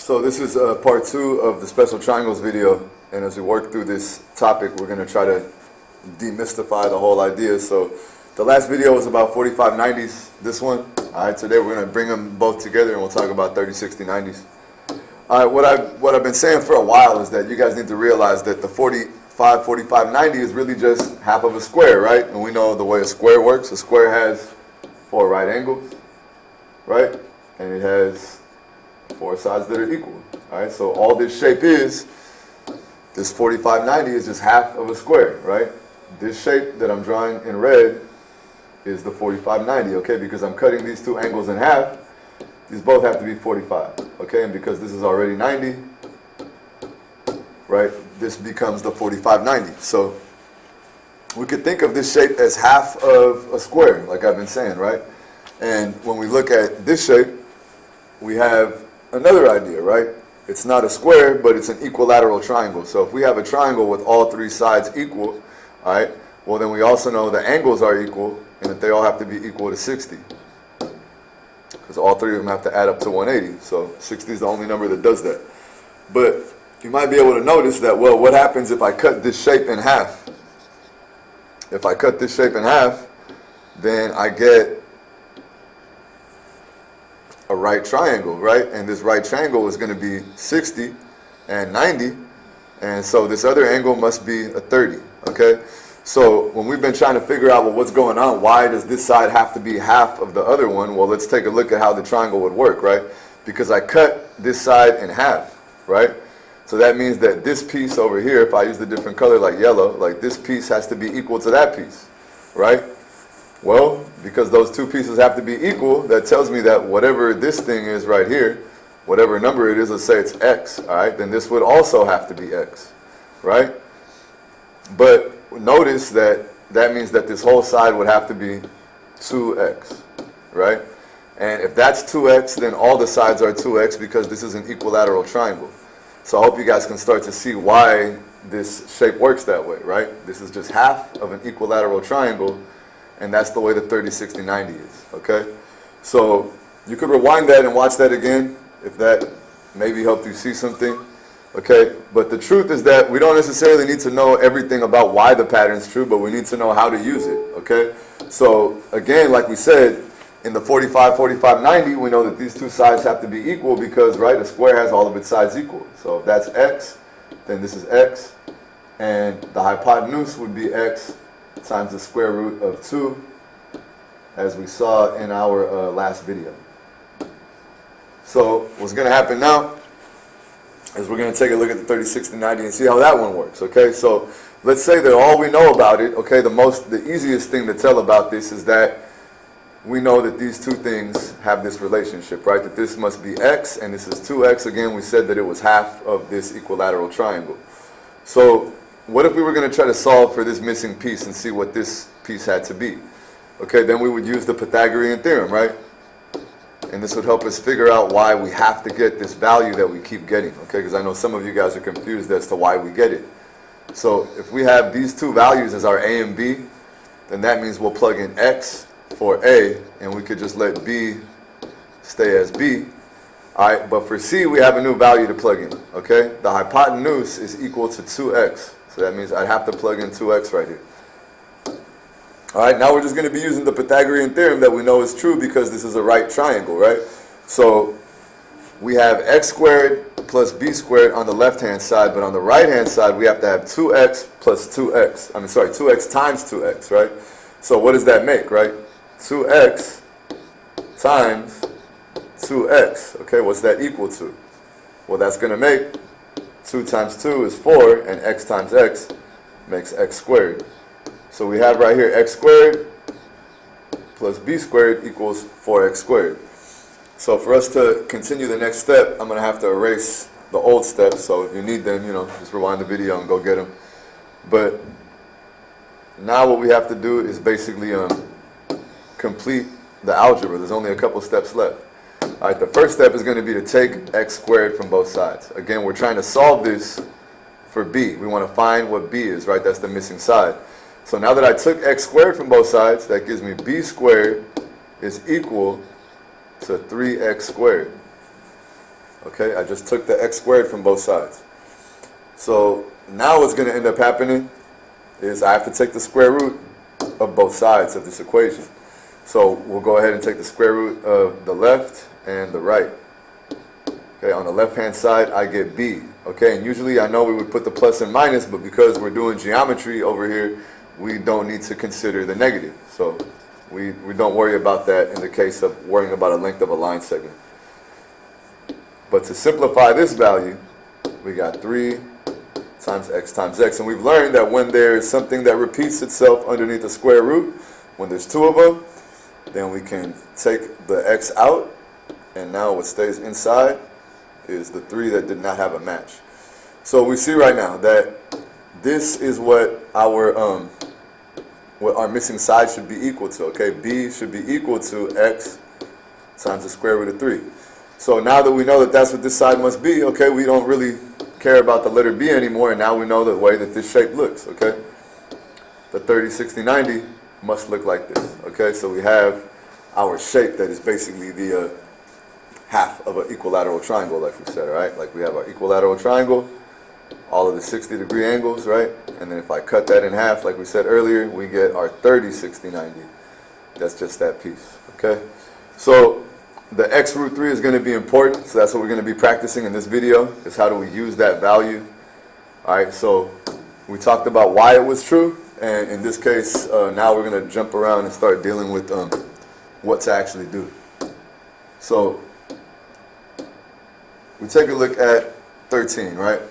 So this is part 2 of the special triangles video, and as we work through this topic, we're going to try to demystify the whole idea. So the last video was about 4590s, this one. All right, today we're going to bring them both together and we'll talk about 306090s. All right, what I've been saying for a while is that you guys need to realize that the 4590 is really just half of a square, right? And we know the way a square works. A square has 4 right angles, right? And it has 4 sides that are equal. All right, so all this shape is, this 4590 is just half of a square, right? This shape that I'm drawing in red is the 4590, okay? Because I'm cutting these two angles in half, these both have to be 45, okay? And because this is already 90, right, this becomes the 4590. So we could think of this shape as half of a square, like I've been saying, right? And when we look at this shape, we have another idea, right? It's not a square, but it's an equilateral triangle. So if we have a triangle with all 3 sides equal, all right, well then we also know the angles are equal and that they all have to be equal to 60. Because all 3 of them have to add up to 180. So 60 is the only number that does that. But you might be able to notice that, well, what happens if I cut this shape in half? If I cut this shape in half, then I get a right triangle, right? And this right triangle is going to be 60 and 90, and so this other angle must be a 30, okay? So when we've been trying to figure out, well, what's going on, why does this side have to be half of the other one? Well, let's take a look at how the triangle would work, right? Because I cut this side in half, right? So that means that this piece over here, if I use a different color like yellow, like this piece has to be equal to that piece, right? Well, because those 2 pieces have to be equal, that tells me that whatever this thing is right here, whatever number it is, let's say it's x, all right, then this would also have to be x, right? But notice that that means that this whole side would have to be 2x, right? And if that's 2x, then all the sides are 2x because this is an equilateral triangle. So I hope you guys can start to see why this shape works that way, right? This is just half of an equilateral triangle, and that's the way the 306090 is, okay? So you could rewind that and watch that again if that maybe helped you see something, okay? But the truth is that we don't necessarily need to know everything about why the pattern's true, but we need to know how to use it, okay? So again, like we said, in the 4590, we know that these 2 sides have to be equal because, right, a square has all of its sides equal. So if that's x, then this is x, and the hypotenuse would be x times the square root of 2, as we saw in our last video. So what's going to happen now is we're going to take a look at the 306090 and see how that one works, okay? So let's say that all we know about it, okay, the easiest thing to tell about this is that we know that these 2 things have this relationship, right? That this must be x and this is 2x. Again, we said that it was half of this equilateral triangle. So what if we were going to try to solve for this missing piece and see what this piece had to be? Okay, then we would use the Pythagorean theorem, right? And this would help us figure out why we have to get this value that we keep getting, okay? Because I know some of you guys are confused as to why we get it. So if we have these 2 values as our a and b, then that means we'll plug in x for a, and we could just let b stay as b. All right, but for c, we have a new value to plug in, okay? The hypotenuse is equal to 2x. So that means I'd have to plug in 2x right here. All right, now we're just going to be using the Pythagorean theorem that we know is true because this is a right triangle, right? So we have x squared plus b squared on the left-hand side, but on the right-hand side, we have to have 2x plus 2x. 2x times 2x, right? So what does that make, right? 2x times 2x. Okay, what's that equal to? Well, that's going to make 2 times 2 is 4, and x times x makes x squared. So we have right here x squared plus b squared equals 4x squared. So for us to continue the next step, I'm going to have to erase the old steps. So if you need them, just rewind the video and go get them. But now what we have to do is basically complete the algebra. There's only a couple steps left. All right, the first step is going to be to take x squared from both sides. Again, we're trying to solve this for b. We want to find what b is, right? That's the missing side. So now that I took x squared from both sides, that gives me b squared is equal to 3x squared. Okay, I just took the x squared from both sides. So now what's going to end up happening is I have to take the square root of both sides of this equation. So we'll go ahead and take the square root of the left and the right. Okay, on the left hand side I get b. Okay, and usually I know we would put the plus and minus, but because we're doing geometry over here, we don't need to consider the negative. So we don't worry about that in the case of worrying about a length of a line segment. But to simplify this value, we got 3 times x, and we've learned that when there's something that repeats itself underneath the square root, when there's 2 of them, then we can take the x out, and now what stays inside is the 3 that did not have a match. So we see right now that this is what our missing side should be equal to. Okay, b should be equal to x times the square root of 3. So now that we know that that's what this side must be, okay, we don't really care about the letter b anymore, and now we know the way that this shape looks. Okay, the 30, 60, 90 must look like this. Okay, so we have our shape that is basically the half of an equilateral triangle, like we said, right? Like we have our equilateral triangle, all of the 60-degree angles, right? And then if I cut that in half, like we said earlier, we get our 30, 60, 90. That's just that piece. Okay, so the x root 3 is going to be important, so that's what we're going to be practicing in this video, is how do we use that value. Alright, so we talked about why it was true, and in this case, now we're going to jump around and start dealing with what to actually do. So, we take a look at 13, right?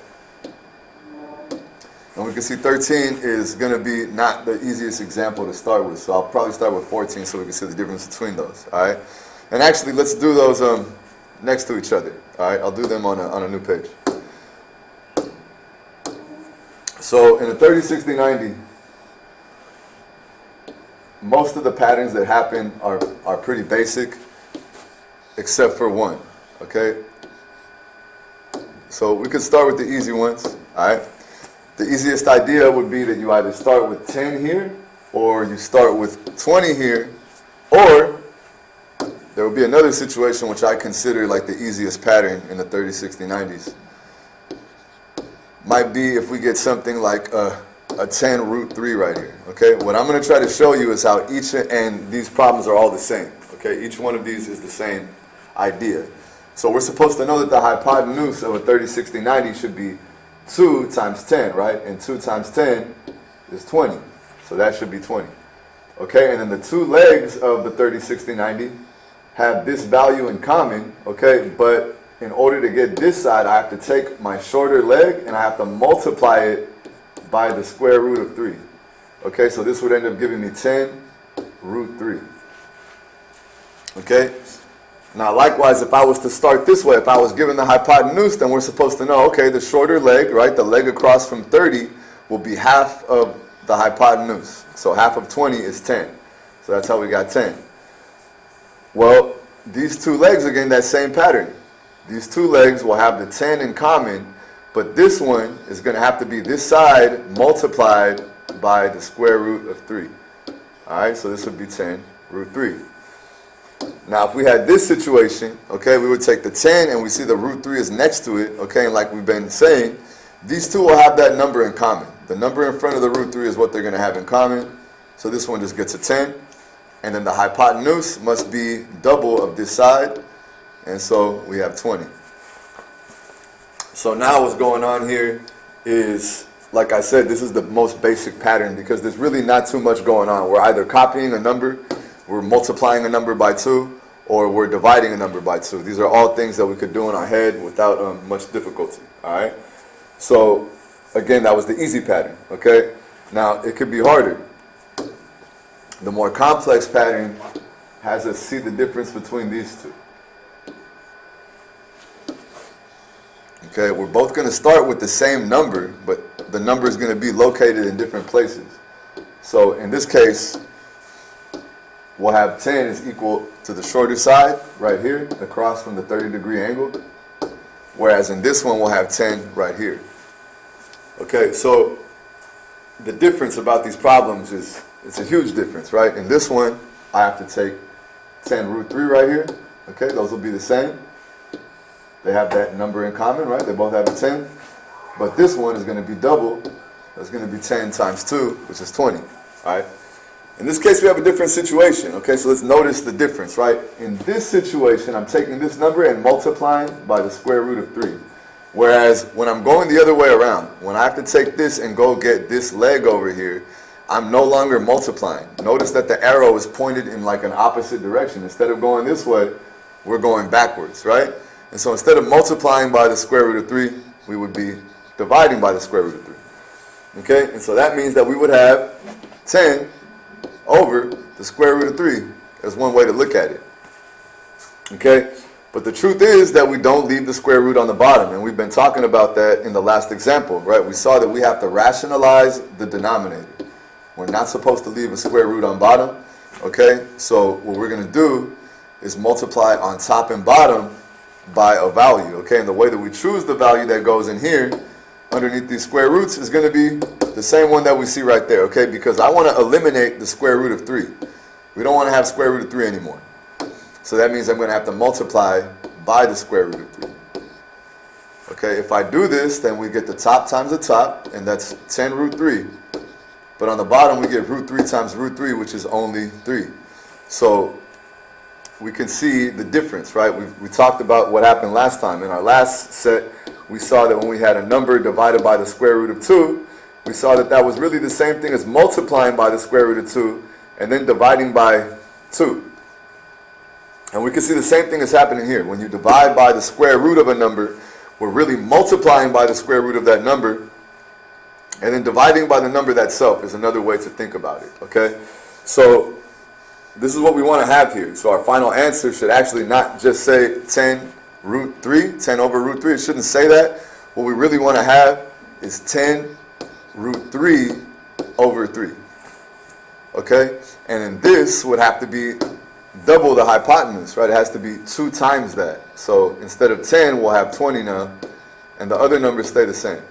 And we can see 13 is going to be not the easiest example to start with, so I'll probably start with 14 so we can see the difference between those, alright? And actually, let's do those next to each other. All right, I'll do them on a new page. So in the 30, 60, 90, most of the patterns that happen are pretty basic, except for one. Okay. So we could start with the easy ones. All right. The easiest idea would be that you either start with 10 here, or you start with 20 here, or there will be another situation which I consider like the easiest pattern in the 30, 60, 90s. Might be if we get something like a 10 root 3 right here. Okay, what I'm going to try to show you is how and these problems are all the same. Okay, each one of these is the same idea. So we're supposed to know that the hypotenuse of a 30, 60, 90 should be 2 times 10, right? And 2 times 10 is 20. So that should be 20. Okay, and then the two legs of the 30, 60, 90 have this value in common, okay, but in order to get this side, I have to take my shorter leg and I have to multiply it by the square root of 3. Okay, so this would end up giving me 10 root 3. Okay, now likewise, if I was to start this way, if I was given the hypotenuse, then we're supposed to know, okay, the shorter leg, right, the leg across from 30 will be half of the hypotenuse. So half of 20 is 10. So that's how we got 10. Well, these two legs are getting that same pattern. These two legs will have the 10 in common, but this one is going to have to be this side multiplied by the square root of 3. Alright, so this would be 10 root 3. Now, if we had this situation, okay, we would take the 10 and we see the root 3 is next to it, okay, and like we've been saying, these two will have that number in common. The number in front of the root 3 is what they're going to have in common. So this one just gets a 10. And then the hypotenuse must be double of this side. And so we have 20. So now what's going on here is, like I said, this is the most basic pattern because there's really not too much going on. We're either copying a number, we're multiplying a number by 2, or we're dividing a number by 2. These are all things that we could do in our head without much difficulty. All right. So again, that was the easy pattern. Okay. Now it could be harder. The more complex pattern has us see the difference between these two. Okay, we're both going to start with the same number, but the number is going to be located in different places. So in this case, we'll have 10 is equal to the shorter side right here, across from the 30-degree angle. Whereas in this one, we'll have 10 right here. Okay, so the difference about these problems is, it's a huge difference, right? In this one, I have to take 10 root 3 right here. Okay, those will be the same. They have that number in common, right? They both have a 10. But this one is going to be double. That's going to be 10 times 2, which is 20. All right? In this case, we have a different situation. Okay, so let's notice the difference, right? In this situation, I'm taking this number and multiplying by the square root of 3. Whereas when I'm going the other way around, when I have to take this and go get this leg over here, I'm no longer multiplying. Notice that the arrow is pointed in like an opposite direction. Instead of going this way, we're going backwards, right? And so instead of multiplying by the square root of 3, we would be dividing by the square root of 3. Okay? And so that means that we would have 10 over the square root of 3 as one way to look at it. Okay? But the truth is that we don't leave the square root on the bottom. And we've been talking about that in the last example, right? We saw that we have to rationalize the denominator. We're not supposed to leave a square root on bottom. Okay? So what we're going to do is multiply on top and bottom by a value. Okay? And the way that we choose the value that goes in here underneath these square roots is going to be the same one that we see right there. Okay? Because I want to eliminate the square root of 3. We don't want to have square root of 3 anymore. So that means I'm going to have to multiply by the square root of 3. Okay, if I do this, then we get the top times the top, and that's 10 root 3. But on the bottom, we get root 3 times root 3, which is only 3. So we can see the difference, right? We talked about what happened last time. In our last set, we saw that when we had a number divided by the square root of 2, we saw that that was really the same thing as multiplying by the square root of 2 and then dividing by 2. And we can see the same thing is happening here. When you divide by the square root of a number, we're really multiplying by the square root of that number. And then dividing by the number itself is another way to think about it. Okay? So this is what we want to have here. So our final answer should actually not just say 10 root 3, 10 over root 3. It shouldn't say that. What we really want to have is 10 root 3 over 3. Okay? And then this would have to be double the hypotenuse, right? It has to be 2 times that. So instead of 10, we'll have 20 now, and the other numbers stay the same.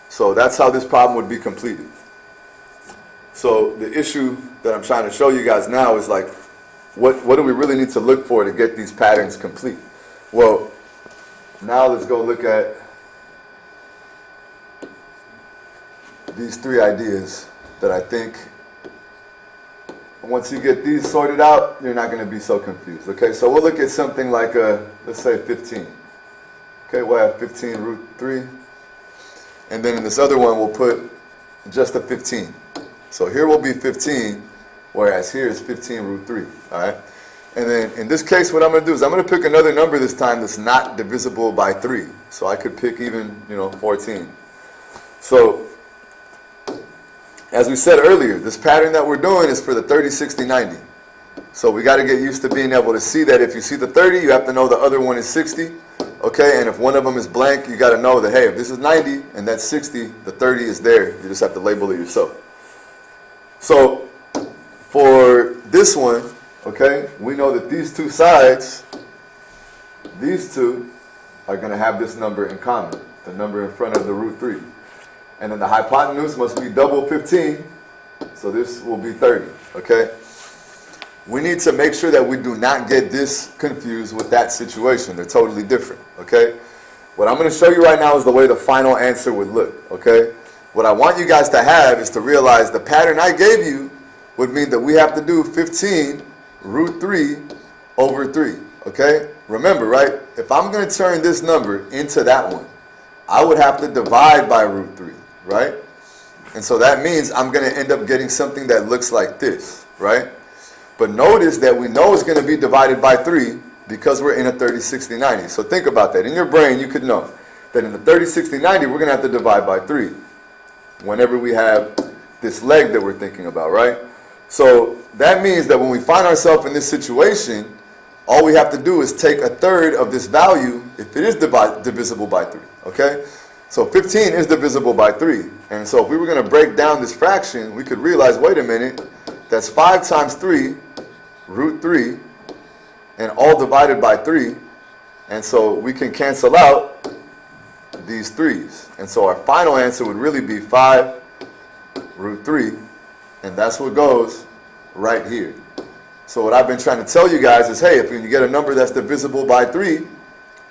So that's how this problem would be completed. So the issue that I'm trying to show you guys now is like, what do we really need to look for to get these patterns complete? Well, now let's go look at these 3 ideas that I think once you get these sorted out, you're not going to be so confused. Okay, so we'll look at something like, let's say 15. Okay, we'll have 15 root 3. And then in this other one, we'll put just a 15. So here will be 15, whereas here is 15 root 3. All right? And then in this case, what I'm going to do is I'm going to pick another number this time that's not divisible by 3. So I could pick even, 14. So as we said earlier, this pattern that we're doing is for the 30, 60, 90. So we got to get used to being able to see that if you see the 30, you have to know the other one is 60. Okay, and if one of them is blank, you got to know that, hey, if this is 90 and that's 60, the 30 is there. You just have to label it yourself. So for this one, okay, we know that these two sides, these two are going to have this number in common, the number in front of the root 3. And then the hypotenuse must be double 15, so this will be 30, okay? We need to make sure that we do not get this confused with that situation. They're totally different, okay? What I'm going to show you right now is the way the final answer would look, okay? What I want you guys to have is to realize the pattern I gave you would mean that we have to do 15 root 3 over 3, okay? Remember, right? If I'm going to turn this number into that one, I would have to divide by root 3. Right? And so that means I'm going to end up getting something that looks like this, right? But notice that we know it's going to be divided by 3 because we're in a 30, 60, 90. So think about that. In your brain, you could know that in the 30, 60, 90, we're going to have to divide by 3 whenever we have this leg that we're thinking about, right? So that means that when we find ourselves in this situation, all we have to do is take a third of this value if it is divisible by 3, okay? So 15 is divisible by 3. And so if we were going to break down this fraction, we could realize, wait a minute, that's 5 times 3, root 3, and all divided by 3. And so we can cancel out these 3's. And so our final answer would really be 5 root 3. And that's what goes right here. So what I've been trying to tell you guys is, hey, if you get a number that's divisible by 3,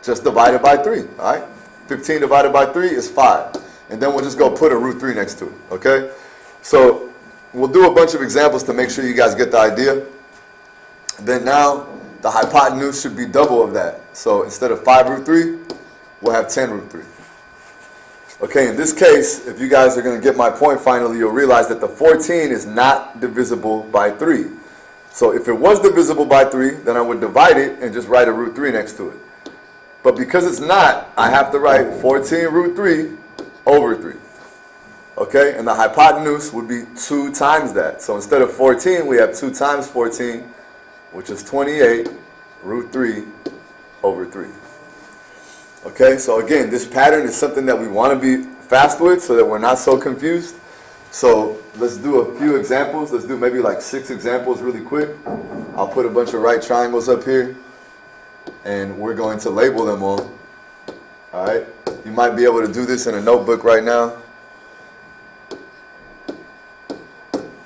just divide it by 3, all right? 15 divided by 3 is 5. And then we'll just go put a root 3 next to it, okay? So we'll do a bunch of examples to make sure you guys get the idea. Then now the hypotenuse should be double of that. So instead of 5 root 3, we'll have 10 root 3. Okay, in this case, if you guys are going to get my point finally, you'll realize that the 14 is not divisible by 3. So if it was divisible by 3, then I would divide it and just write a root 3 next to it. But because it's not, I have to write 14 root 3 over 3. Okay, and the hypotenuse would be 2 times that. So instead of 14, we have 2 times 14, which is 28 root 3 over 3. Okay, so again, this pattern is something that we want to be fast with so that we're not so confused. So let's do a few examples. Let's do maybe like 6 examples really quick. I'll put a bunch of right triangles up here, and we're going to label them all. All right, you might be able to do this in a notebook right now.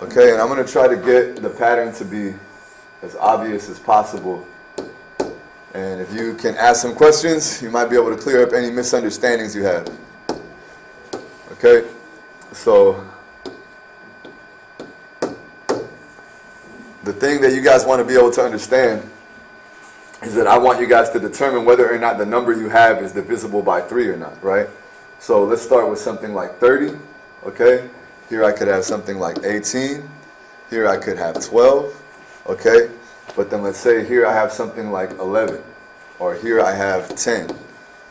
Okay, and I'm going to try to get the pattern to be as obvious as possible. And if you can ask some questions, you might be able to clear up any misunderstandings you have. Okay, so the thing that you guys want to be able to understand is that I want you guys to determine whether or not the number you have is divisible by 3 or not, right? So let's start with something like 30, okay? Here I could have something like 18. Here I could have 12, okay? But then let's say here I have something like 11, or here I have 10,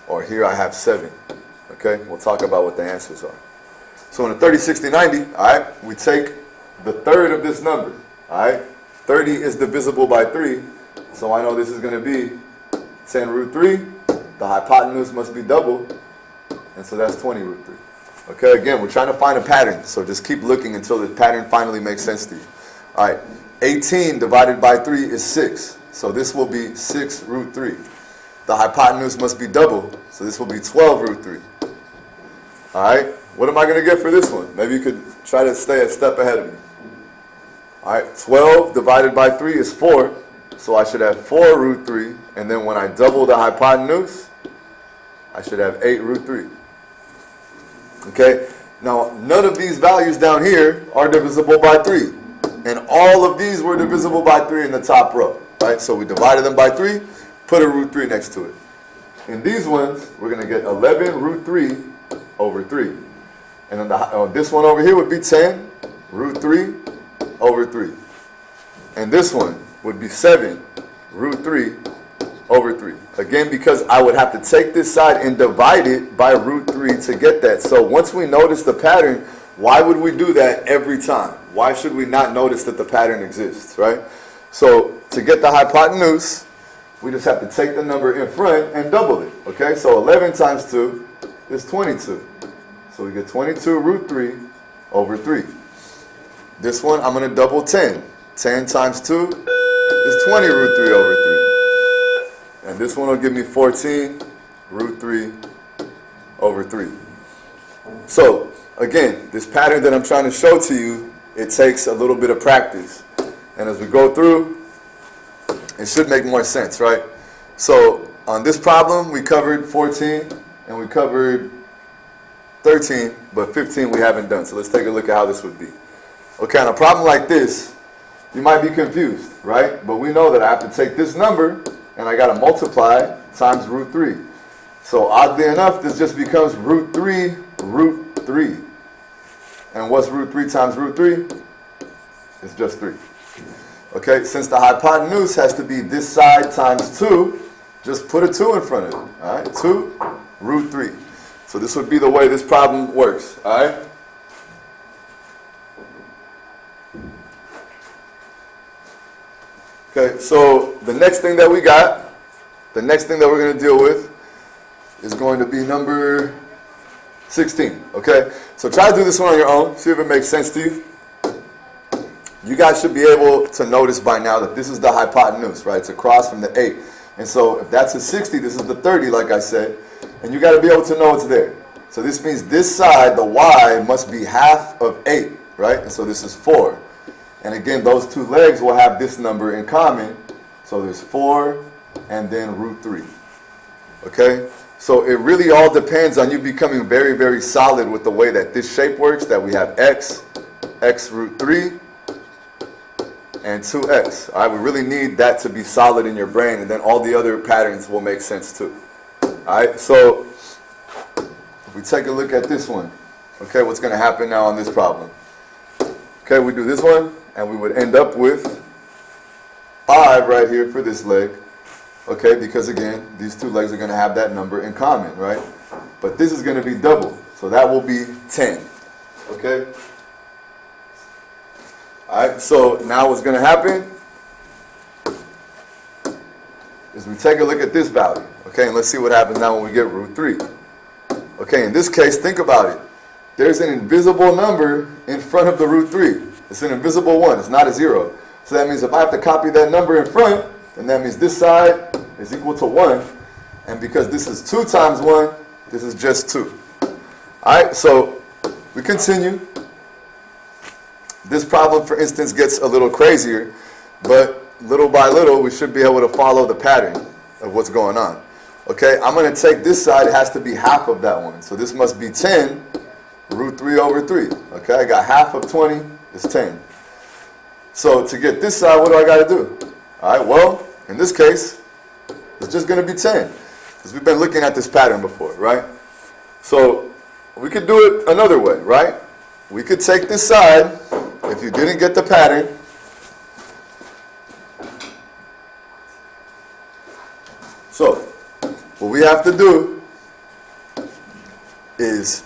or here I have 7, okay? We'll talk about what the answers are. So in a 30, 60, 90, all right, we take the third of this number, all right? 30 is divisible by 3, so I know this is going to be 10 root 3. The hypotenuse must be double, and so that's 20 root 3. Okay, again, we're trying to find a pattern, so just keep looking until the pattern finally makes sense to you. All right, 18 divided by 3 is 6, so this will be 6 root 3. The hypotenuse must be double, so this will be 12 root 3. All right, what am I going to get for this one? Maybe you could try to stay a step ahead of me. All right, 12 divided by 3 is 4, so I should have 4 root 3, and then when I double the hypotenuse, I should have 8 root 3. Okay, now none of these values down here are divisible by 3, and all of these were divisible by 3 in the top row, right? So we divided them by 3, put a root 3 next to it. In these ones, we're going to get 11 root 3 over 3. And then this one over here would be 10 root 3 over 3. And this one would be 7 root 3 over 3. Again, because I would have to take this side and divide it by root 3 to get that. So once we notice the pattern, why would we do that every time? Why should we not notice that the pattern exists, right? So to get the hypotenuse, we just have to take the number in front and double it, okay? So 11 times 2 is 22. So we get 22 root 3 over 3. This one, I'm going to double 10. 10 times 2 is 20 root 3 over 3. And this one will give me 14 root 3 over 3. So, again, this pattern that I'm trying to show to you, it takes a little bit of practice. And as we go through, it should make more sense, right? So, on this problem, we covered 14 and we covered 13, but 15 we haven't done. So let's take a look at how this would be. Okay, on a problem like this, you might be confused, right? But we know that I have to take this number and I got to multiply times root 3. So oddly enough, this just becomes root 3 root 3. And what's root 3 times root 3? It's just 3. Okay, since the hypotenuse has to be this side times 2, just put a 2 in front of it. All right, 2 root 3. So this would be the way this problem works. All right? Okay, so the next thing that we're going to deal with is going to be number 16. Okay, so try to do this one on your own. See if it makes sense to you. You guys should be able to notice by now that this is the hypotenuse, right? It's across from the 8. And so if that's a 60, this is the 30, like I said. And you got to be able to know it's there. So this means this side, the y, must be half of 8, right? And so this is 4. And again, those two legs will have this number in common. So there's 4 and then root 3. Okay? So it really all depends on you becoming very, very solid with the way that this shape works, that we have x root 3, and 2x. All right, we really need that to be solid in your brain, and then all the other patterns will make sense too. All right, so if we take a look at this one, okay, what's going to happen now on this problem? Okay, we do this one, and we would end up with 5 right here for this leg. Okay, because again, these two legs are going to have that number in common, right? But this is going to be double, so that will be 10. Okay? Alright, so now what's going to happen is we take a look at this value. Okay, and let's see what happens now when we get root 3. Okay, in this case, think about it. There's an invisible number in front of the root 3. It's an invisible 1. It's not a 0. So that means if I have to copy that number in front, then that means this side is equal to 1. And because this is 2 times 1, this is just 2. Alright, so we continue. This problem, for instance, gets a little crazier, but little by little, we should be able to follow the pattern of what's going on. Okay, I'm going to take this side. It has to be half of that one. So this must be 10 root 3 over 3. Okay, I got half of 20 is 10. So to get this side, what do I got to do? All right, well, in this case, it's just going to be 10. Because we've been looking at this pattern before, right? So we could do it another way, right? We could take this side, if you didn't get the pattern, so what we have to do is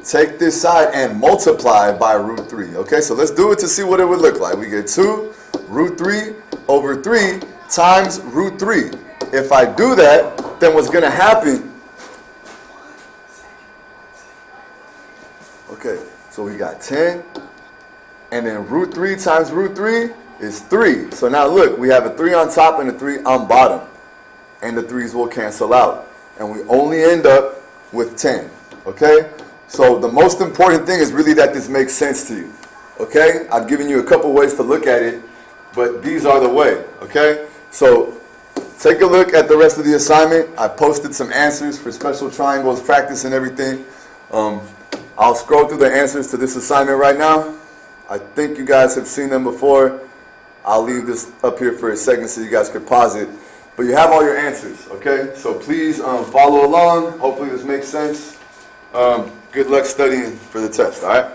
take this side and multiply by root 3. Okay, so let's do it to see what it would look like. We get 2 root 3 over 3 times root 3. If I do that, then what's going to happen? Okay, so we got 10, and then root 3 times root 3 is 3. So now look, we have a 3 on top and a 3 on bottom. And the 3's will cancel out. And we only end up with 10. Okay? So the most important thing is really that this makes sense to you. Okay? I've given you a couple ways to look at it, but these are the way. Okay? So take a look at the rest of the assignment. I posted some answers for special triangles practice and everything. I'll scroll through the answers to this assignment right now. I think you guys have seen them before. I'll leave this up here for a second so you guys could pause it. But you have all your answers, okay? So please follow along. Hopefully this makes sense. Good luck studying for the test, all right?